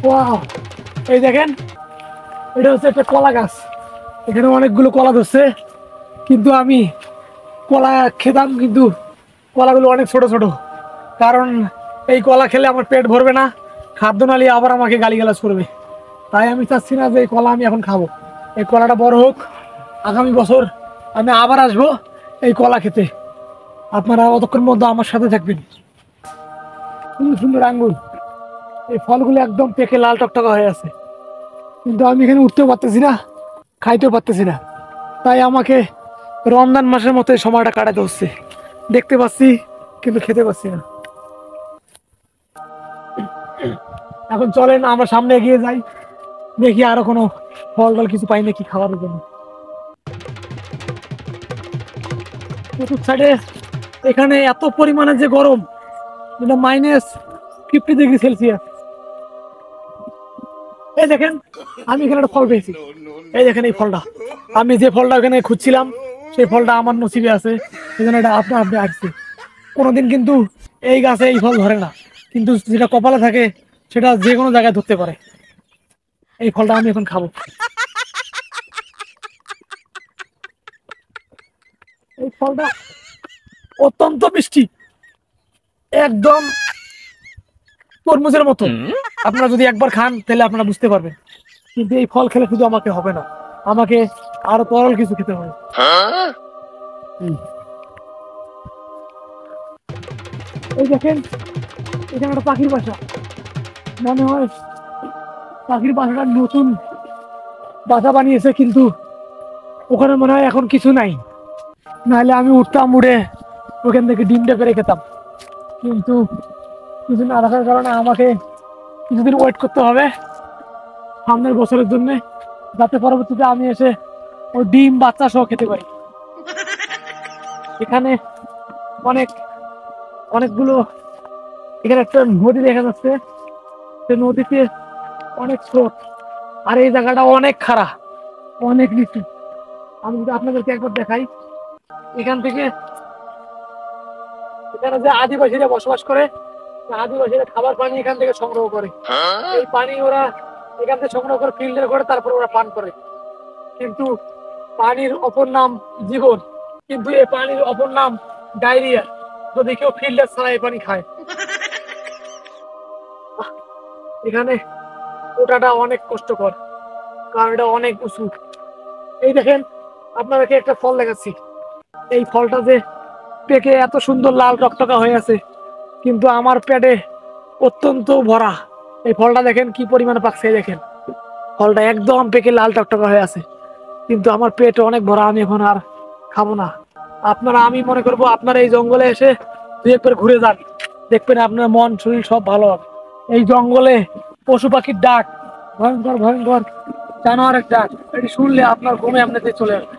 Wow, এই দেখেন, এটা হচ্ছে একটা কলা গাছ। এখানে অনেকগুলো কলা ধরছে, কিন্তু আমি কলা খেতাম, কিন্তু কলাগুলো অনেক ছোট ছোট। কারণ এই কলা খেলে আমার পেট ভরবে না, খাদ্য নালী আবার আমাকে গালিগালাজ করবে। তাই আমি চাচ্ছি না যে এই কলা আমি এখন খাবো। এই কলাটা বড় হোক, আগামী বছর আমি আবার আসবো এই কলা খেতে। আপনারা অতক্ষণ মধ্যে আমার সাথে থাকবেন। সুন্দর সুন্দর আঙ্গুর, এই ফলগুলো একদম পেকে লাল টকটকা হয়ে আছে, কিন্তু আমি এখানে উঠতেও পারতেছি না, খাইতেও পারতেছি না। তাই আমাকে রমজান মাসের মতো এই সময়টা কাটাতে হচ্ছে। দেখতে পাচ্ছি কিন্তু খেতে পাচ্ছি না। এখন চলেন আমরা সামনে এগিয়ে যাই, দেখি আরো কোনো ফল টল কিছু পাই নাকি খাওয়ার জন্য। চতুর্থ সাইডে এখানে এত পরিমাণে যে গরম, যেটা -50°C। এই দেখেন, আমি এখানে একটা ফল পেয়েছি। এই দেখেন এই ফলটা, আমি যে ফলটা ওখানে খুঁজছিলাম সেই ফলটা আমার নসিবে আছে। এই জন্য এটা আপনি আপনি আসছে। কোনোদিন কিন্তু এই গাছে এই ফল ধরে না, কিন্তু যেটা কপালে থাকে সেটা যে কোনো জায়গায় ধরতে পারে। এই ফলটা আমি এখন খাবো। এই ফলটা অত্যন্ত মিষ্টি, একদম তরমুজের মতো। আপনারা যদি একবার খান তাহলে আপনারা বুঝতে পারবেন। কিন্তু এই ফল খেলে শুধু আমাকে হবে না, আমাকে আরো তরল কিছু খেতে হবে। এই দেখেন, এখানে একটা পাখির বাসা। মনে হয় পাখির বাসাটা নতুন বাসা বানিয়েছে, কিন্তু ওখানে মনে হয় এখন কিছু নাই। নাহলে আমি উঠতাম, উড়ে ওখান থেকে ডিমটা পেরে খেতাম। কিন্তু কিছু না রাখার কারণে আমাকে কিছুদিন ওয়েট করতে হবে সামনের বছরের জন্য, যাতে পরবর্তীতে আমি এসে ওই ডিম বাচ্চা সহ খেতে পারি। এখানে অনেক অনেকগুলো, এখানে একটা নদী দেখা যাচ্ছে, সেই নদীতে অনেক স্রোত। আর এই জায়গাটা অনেক খাড়া, অনেক নিচু। আমি যদি আপনাদেরকে একবার দেখাই, এখান থেকে এখানে যে আদিবাসীরা বসবাস করে, আদিবাসীরা খাবার পানি এখান থেকে সংগ্রহ করে। এই পানি ওরা এখান থেকে সংগ্রহ করে ফিল্টার করে তারপর ওরা পান করে। কিন্তু পানির অপর নাম জীবন, কিন্তু এই পানির অপর নাম ডায়রিয়া, যদি কেউ ফিল্টার ছাড়া এই পানি খায়। এখানে ওঠাটা অনেক কষ্টকর, কারণ এটা অনেক উঁচু। এই দেখেন, আপনাদেরকে একটা ফল দেখাচ্ছি। এই ফলটা যে পেকে এত সুন্দর লাল টকটকা হয়ে আছে, কিন্তু আমার পেটে অত্যন্ত ভরা। এই ফলটা দেখেন কি পরিমাণে পাকছে, দেখেন ফলটা একদম পেকে লাল টকটকা হয়ে আছে, কিন্তু আমার পেট অনেক ভরা, আমি এখন আর খাবো না। আপনারা, আমি মনে করবো আপনারা এই জঙ্গলে এসে দুই একবার ঘুরে যান, দেখবেন আপনার মন শরীর সব ভালো হবে। এই জঙ্গলে পশু পাখির ডাক, ভয়ঙ্কর ভয়ঙ্কর জানোয়ারের ডাক, এটি শুনলে আপনার ঘুমে আপনাদের চলে আসবে।